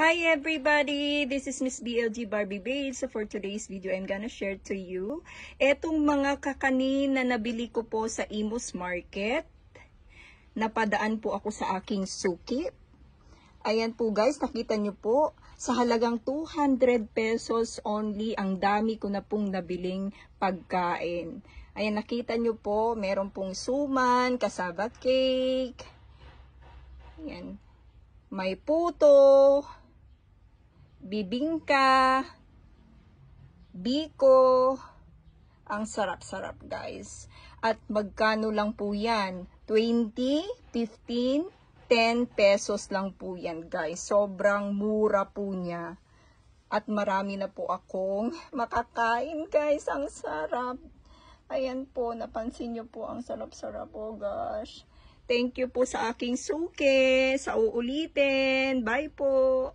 Hi everybody! This is Miss BLG Barbie Babe. So for today's video, I'm gonna share to you etong mga kakanin na nabili ko po sa Imus Market. Napadaan po ako sa aking suki. Ayan po guys, nakita nyo po, sa halagang 200 pesos only, ang dami ko na pong nabiling pagkain. Ayan, nakita nyo po, meron pong suman, kasaba cake. Ayan, may puto, bibingka, biko. Ang sarap-sarap guys. At magkano lang po yan? 20, 15, 10 pesos lang po yan guys. Sobrang mura po niya. At marami na po akong makakain guys. Ang sarap. Ayan po, napansin nyo po ang sarap-sarap po gosh. Thank you po sa aking suki. Sa uulitin. Bye po.